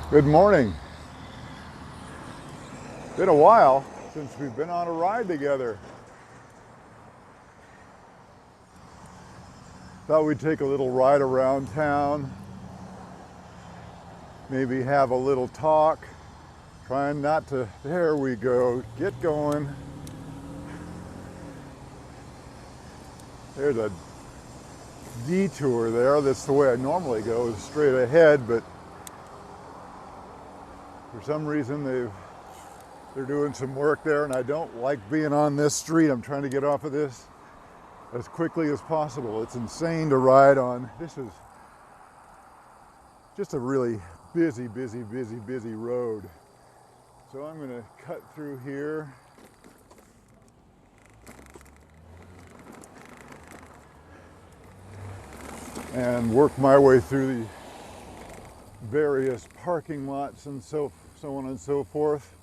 Good morning. Been a while since we've been on a ride together. Thought we'd take a little ride around town, maybe have a little talk, trying not to, there we go, get going. There's a detour there. That's the way I normally go, is straight ahead, but for some reason they're doing some work there, and I don't like being on this street. I'm trying to get off of this as quickly as possible. It's insane to ride on. This is just a really busy road. So I'm going to cut through here. And work my way through the various parking lots and so on and so forth.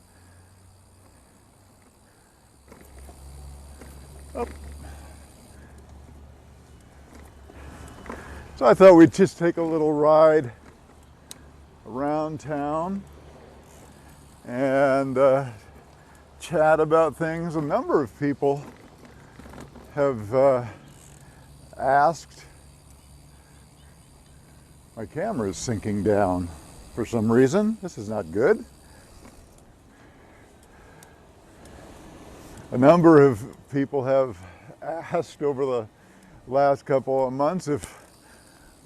Oh. So I thought we'd just take a little ride around town and chat about things. A number of people have asked. My camera is sinking down for some reason. This is not good. A number of people have asked over the last couple of months if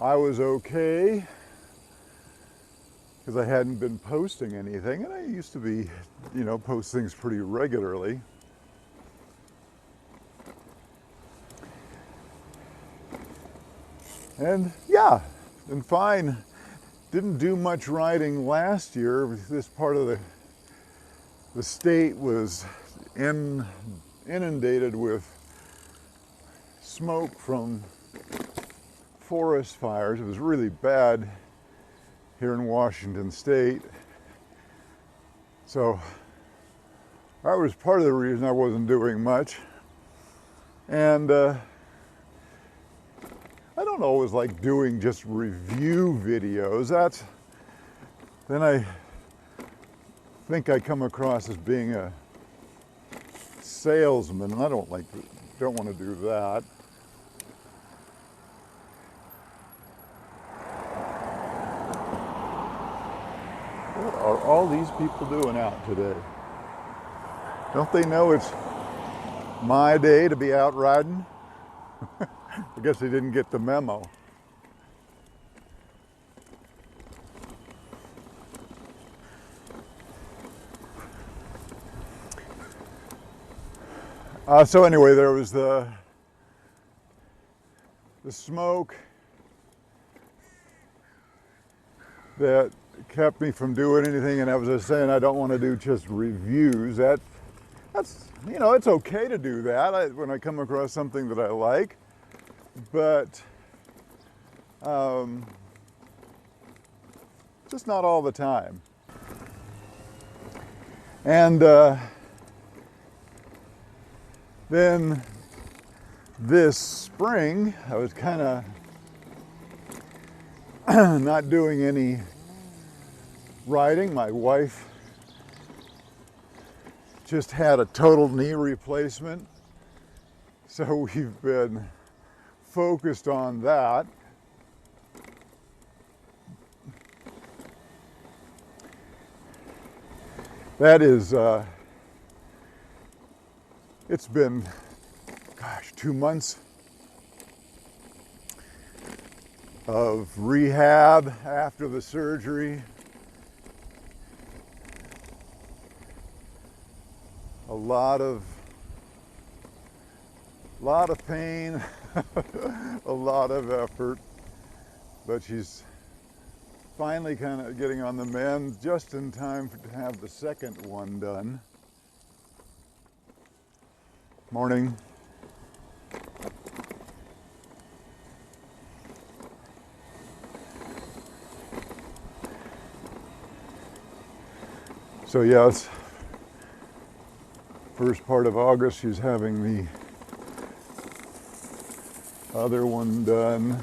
I was okay, because I hadn't been posting anything, and I used to be, post things pretty regularly. And yeah, been fine. Didn't do much riding last year. This part of the state was inundated with smoke from forest fires. It was really bad here in Washington State. So that was part of the reason I wasn't doing much. And I don't always like doing just review videos. Then I think I come across as being a salesman, and I don't want to do that. What are all these people doing out today? Don't they know it's my day to be out riding? I guess they didn't get the memo. So anyway, there was the smoke that kept me from doing anything, and I was just saying I don't want to do just reviews. That's it's okay to do that when I come across something that I like, but just not all the time. And then this spring, I was kind of not doing any riding. My wife just had a total knee replacement, so we've been focused on that. That is, it's been, 2 months of rehab after the surgery. A lot of pain, a lot of effort, but she's finally kind of getting on the mend just in time to have the second one done. Morning. So yes, first part of August she's having the other one done.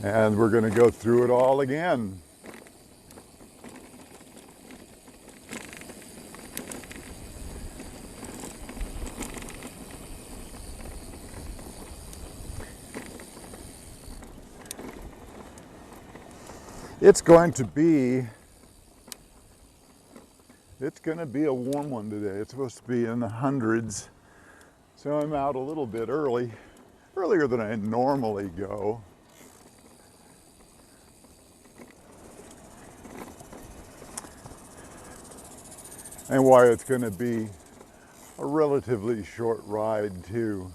And we're going to go through it all again. It's going to be a warm one today. It's supposed to be in the hundreds. So I'm out a little bit earlier than I normally go. And why it's going to be a relatively short ride too.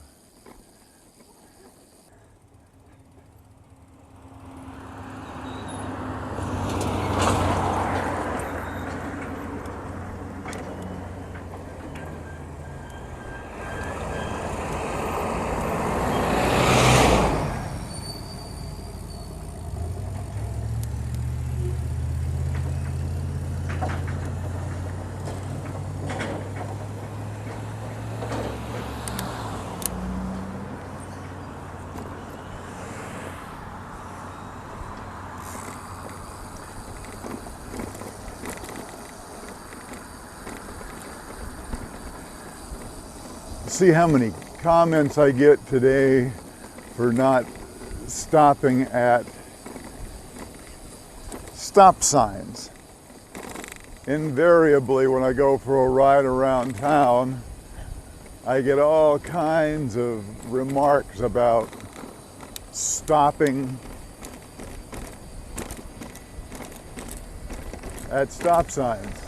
See how many comments I get today for not stopping at stop signs. Invariably, when I go for a ride around town, I get all kinds of remarks about stopping at stop signs.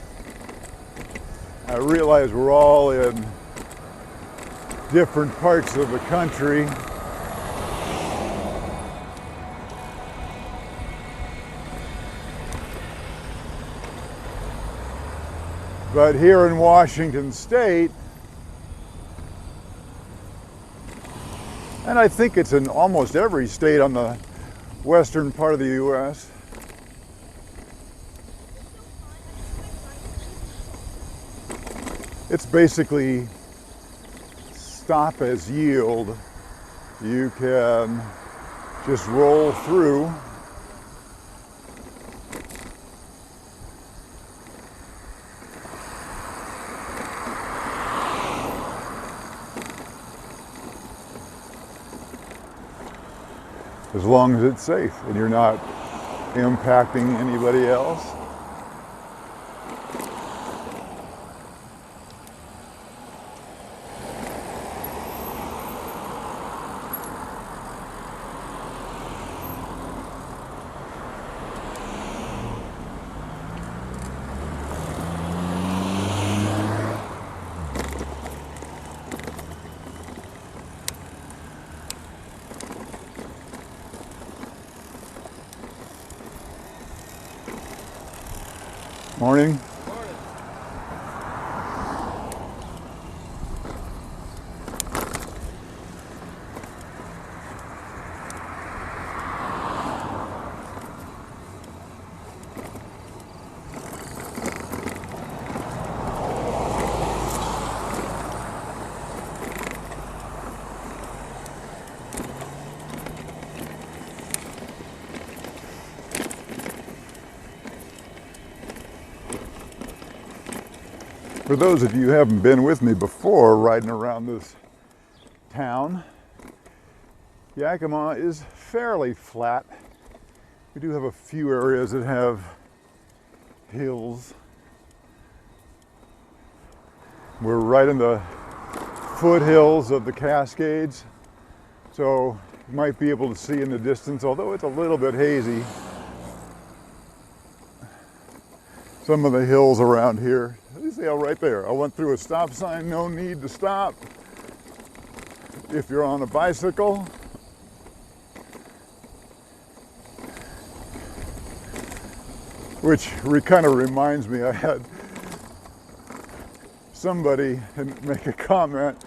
I realize we're all in different parts of the country. But here in Washington State, and I think it's in almost every state on the western part of the U.S., it's basically stop as yield. You can just roll through. As long as it's safe and you're not impacting anybody else. Morning. For those of you who haven't been with me before riding around this town, Yakima is fairly flat. We do have a few areas that have hills. We're right in the foothills of the Cascades, so you might be able to see in the distance, although it's a little bit hazy, some of the hills around here. You see, right there, I went through a stop sign, no need to stop. If you're on a bicycle, which kind of reminds me, I had somebody make a comment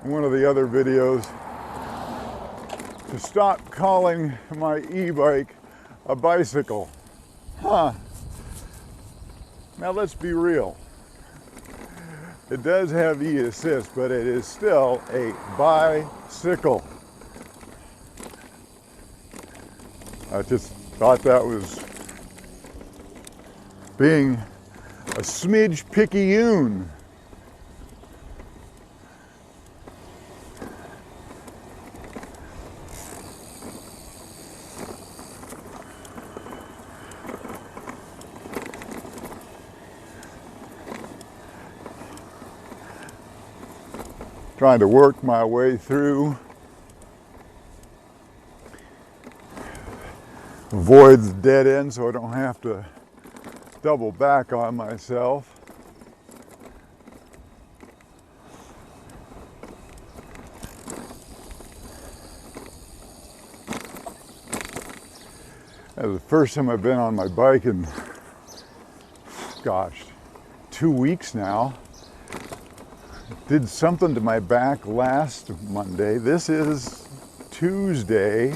in one of the other videos to stop calling my e-bike a bicycle. Huh. Now let's be real. It does have e-assist, but it is still a bicycle. I just thought that was being a smidge picayune. Trying to work my way through, avoid the dead end so I don't have to double back on myself. That was the first time I've been on my bike in, gosh, 2 weeks now. Did something to my back last Monday. This is Tuesday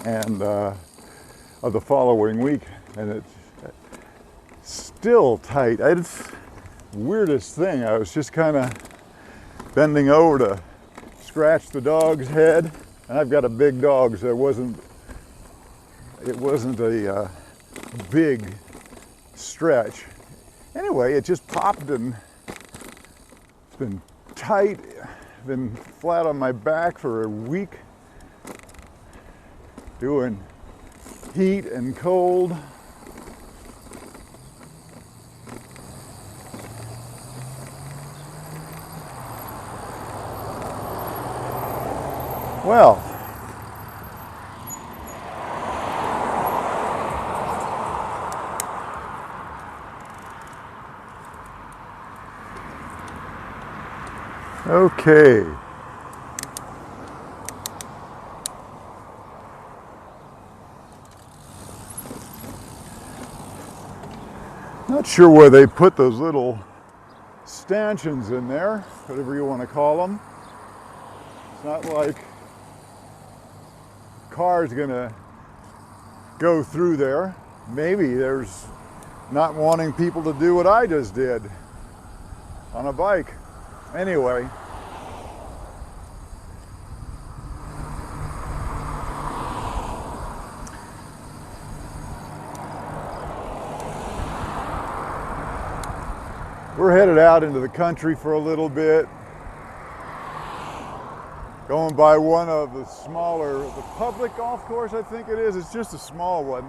and of the following week, and it's still tight. It's the weirdest thing. I was just kind of bending over to scratch the dog's head, and I've got a big dog, so it wasn't a big stretch. Anyway, it just popped and it's been tight, been flat on my back for a week, doing heat and cold. Well, okay. Not sure where they put those little stanchions in there, whatever you want to call them. It's not like a car's gonna go through there. Maybe there's not wanting people to do what I just did on a bike. Anyway, we're headed out into the country for a little bit, going by one of the smaller, the public golf course, I think it is. It's just a small one.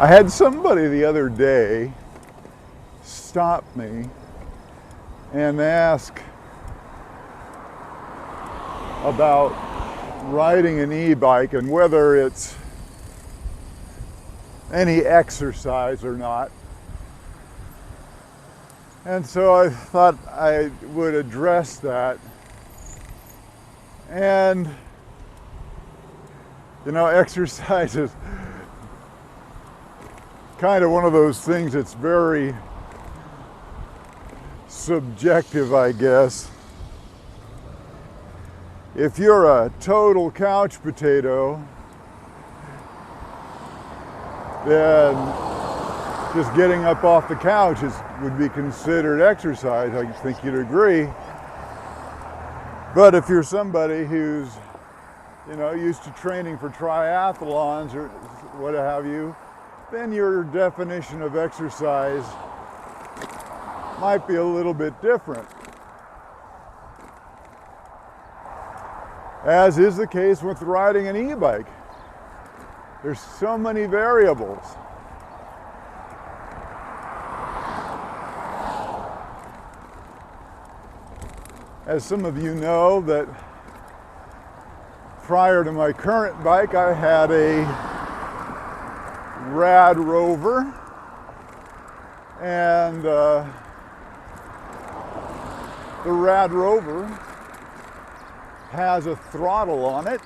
I had somebody the other day stop me and ask about riding an e-bike and whether it's any exercise or not. And so I thought I would address that. And, you know, exercise is kind of one of those things that's very subjective, I guess. If you're a total couch potato, then just getting up off the couch would be considered exercise. I think you'd agree. But if you're somebody who's, you know, used to training for triathlons or what have you, then your definition of exercise might be a little bit different. As is the case with riding an e-bike. There's so many variables. As some of you know, that prior to my current bike, I had a Rad Rover, and the Rad Rover has a throttle on it,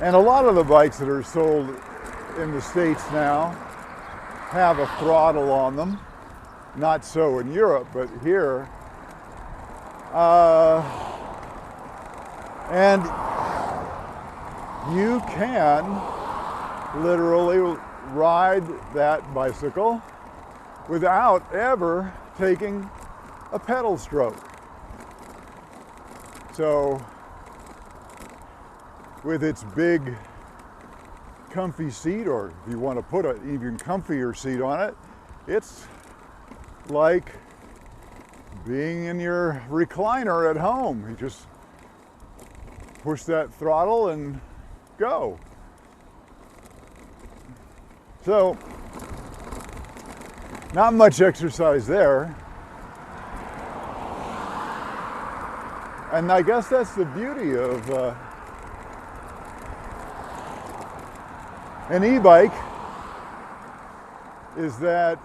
and a lot of the bikes that are sold in the States now have a throttle on them. Not so in Europe, but here. And you can literally ride that bicycle without ever taking a pedal stroke. So with its big comfy seat, or if you want to put an even comfier seat on it, it's like being in your recliner at home. You just push that throttle and go. So, not much exercise there. And I guess that's the beauty of an e-bike, is that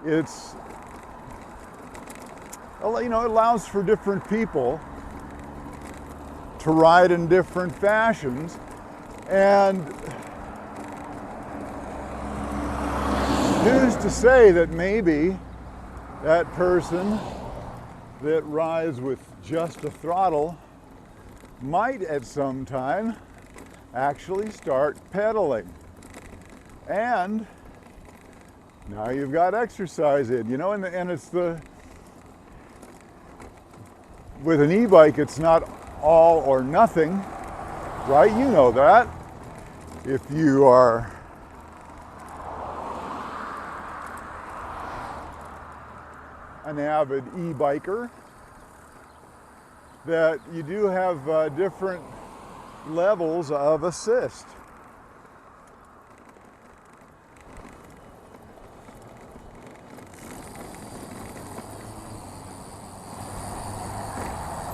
it's, you know, it allows for different people to ride in different fashions, and who's to say that maybe that person that rides with just a throttle might at some time actually start pedaling. And now you've got exercise in, you know, and it's with an e-bike, it's not all or nothing, right? You know that. If you are an avid e-biker, that you do have different levels of assist.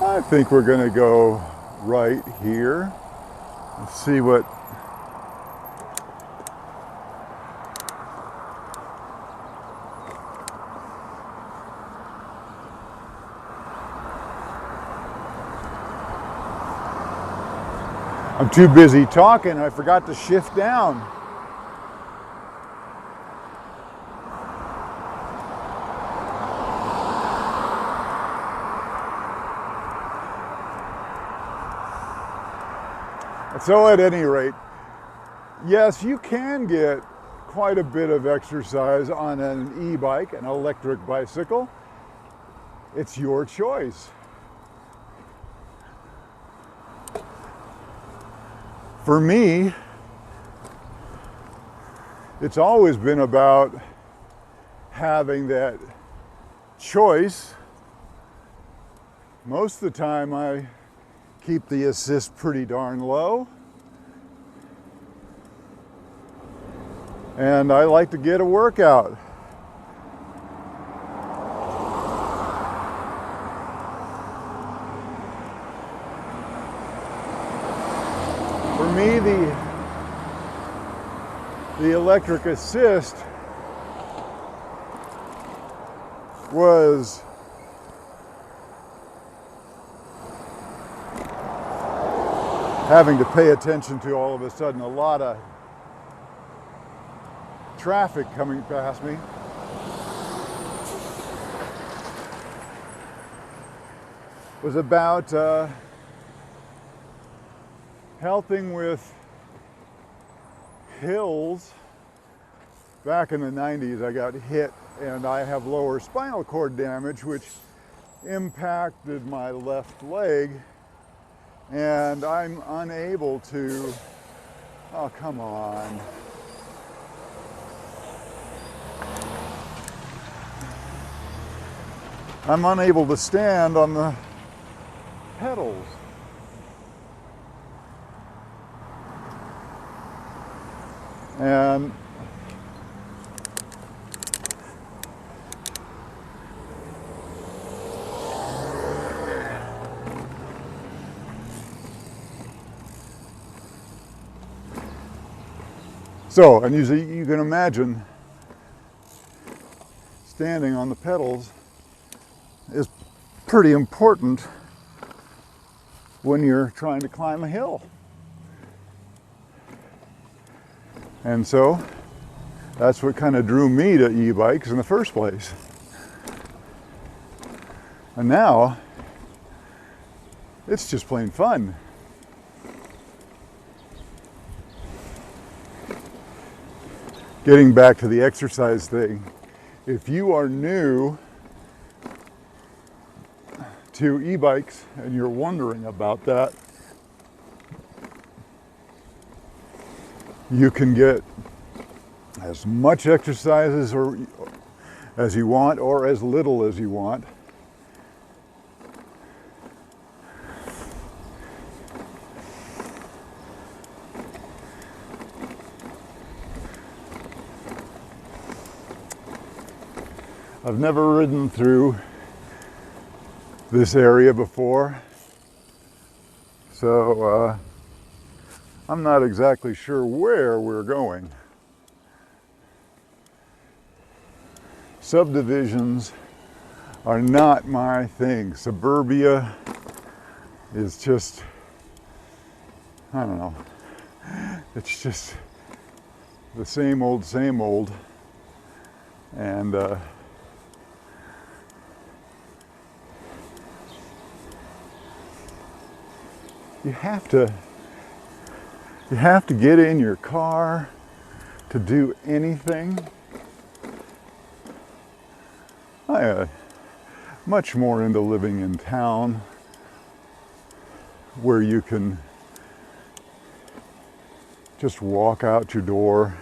I think we're going to go right here and see what I'm too busy talking, I forgot to shift down. So at any rate, yes, you can get quite a bit of exercise on an e-bike, an electric bicycle. It's your choice. For me, it's always been about having that choice. Most of the time I keep the assist pretty darn low. And I like to get a workout. For me, the electric assist was having to pay attention to all of a sudden a lot of traffic coming past me. Was about helping with hills. Back in the 90s I got hit and I have lower spinal cord damage, which impacted my left leg, and I'm unable to, oh come on. I'm unable to stand on the pedals. And so, and you can imagine standing on the pedals is pretty important when you're trying to climb a hill. And so that's what kind of drew me to e-bikes in the first place. And now it's just plain fun. Getting back to the exercise thing, if you are new to e-bikes and you're wondering about that, you can get as much exercise as you want or as little as you want. I've never ridden through this area before, so I'm not exactly sure where we're going. Subdivisions are not my thing. Suburbia is just, I don't know, it's just the same old, and you have to get in your car to do anything. I much more into living in town where you can just walk out your door,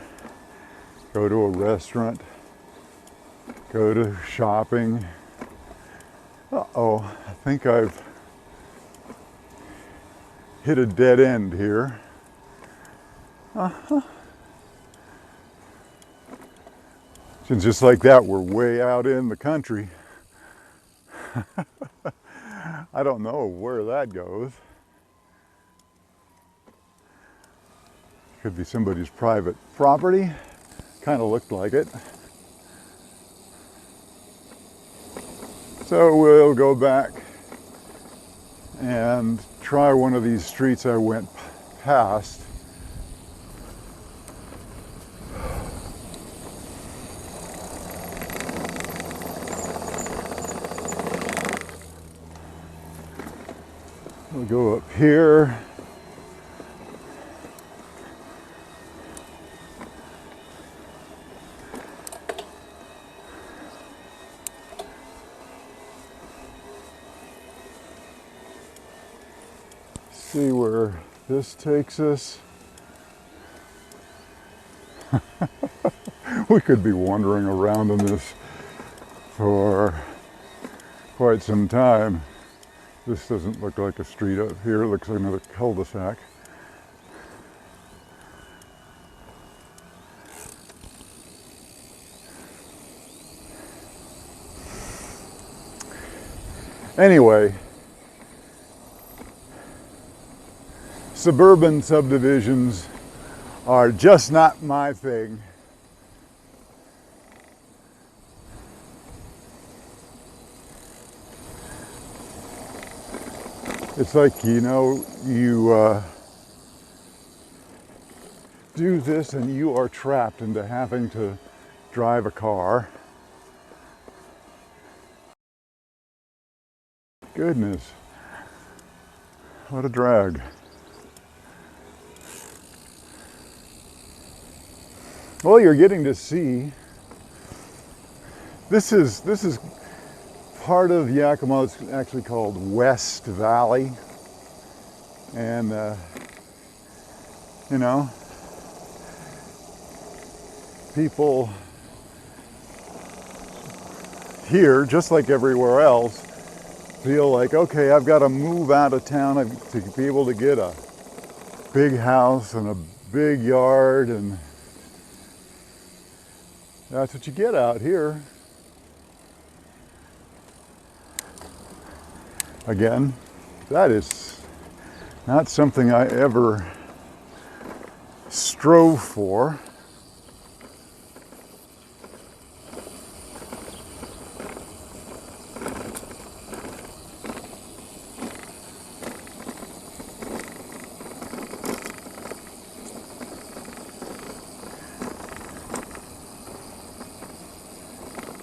go to a restaurant, go to shopping. Uh-oh, I think I've hit a dead end here. And just like that, we're way out in the country. I don't know where that goes. Could be somebody's private property. Kind of looked like it. So we'll go back and try one of these streets I went past. We'll go up here. See where this takes us. We could be wandering around in this for quite some time. This doesn't look like a street up here. It looks like another cul-de-sac. Anyway, suburban subdivisions are just not my thing. It's like, you know, you do this and you are trapped into having to drive a car. Goodness, what a drag. Well, you're getting to see, this is part of Yakima. It's actually called West Valley, and you know, people here, just like everywhere else, feel like, okay, I've got to move out of town to be able to get a big house and a big yard, and that's what you get out here. Again, that is not something I ever strove for.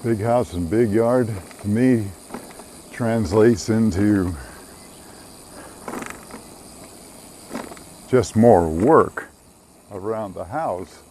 Big house and big yard, to me, translates into just more work around the house.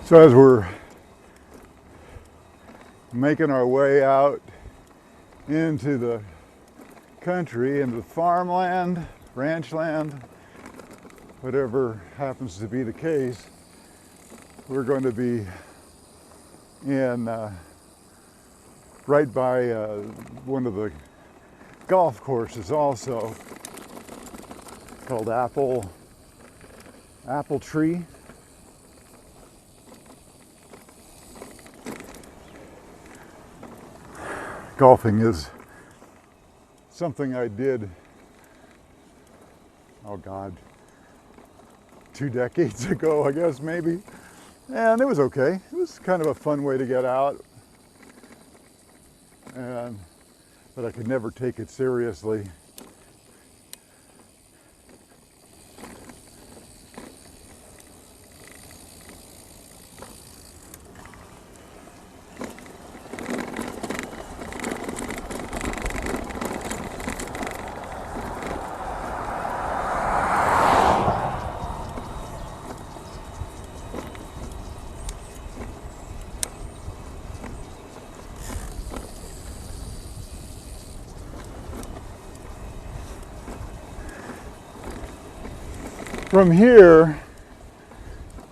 So as we're making our way out into the country, into the farmland, ranch land, whatever happens to be the case, we're going to be in right by one of the golf courses also, called Apple Tree. Golfing is something I did, oh God, 2 decades ago, I guess, maybe. And it was okay. It was kind of a fun way to get out. But I could never take it seriously. From here,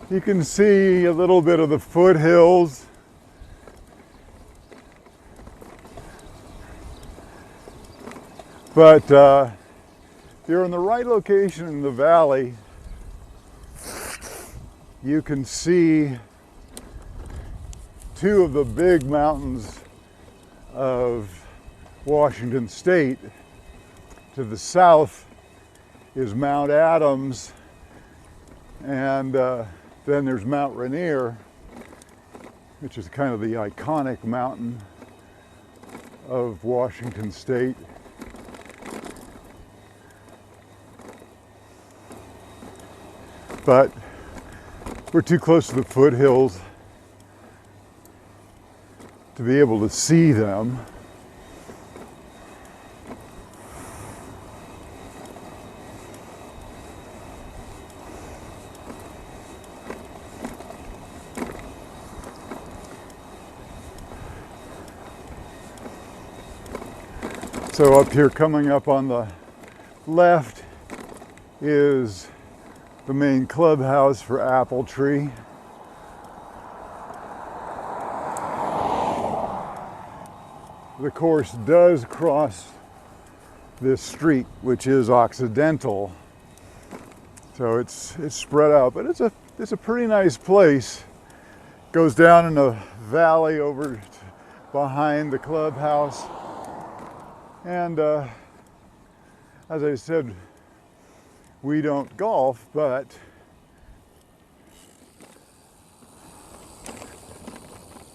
you can see a little bit of the foothills. But if you're in the right location in the valley, you can see 2 of the big mountains of Washington State. To the south is Mount Adams, and then there's Mount Rainier, which is kind of the iconic mountain of Washington State. But we're too close to the foothills to be able to see them. So up here, coming up on the left, is the main clubhouse for Apple Tree. The course does cross this street, which is Occidental, so it's spread out, but it's a pretty nice place. Goes down in a valley over behind the clubhouse, and as I said, we don't golf, but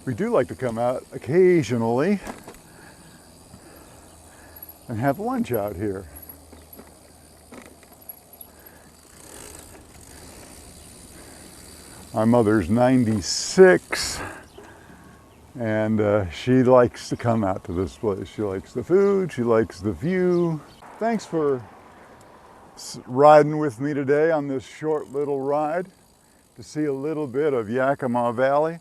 we do like to come out occasionally and have lunch out here. My mother's 96, and she likes to come out to this place. She likes the food, she likes the view. Thanks for riding with me today on this short little ride to see a little bit of Yakima Valley.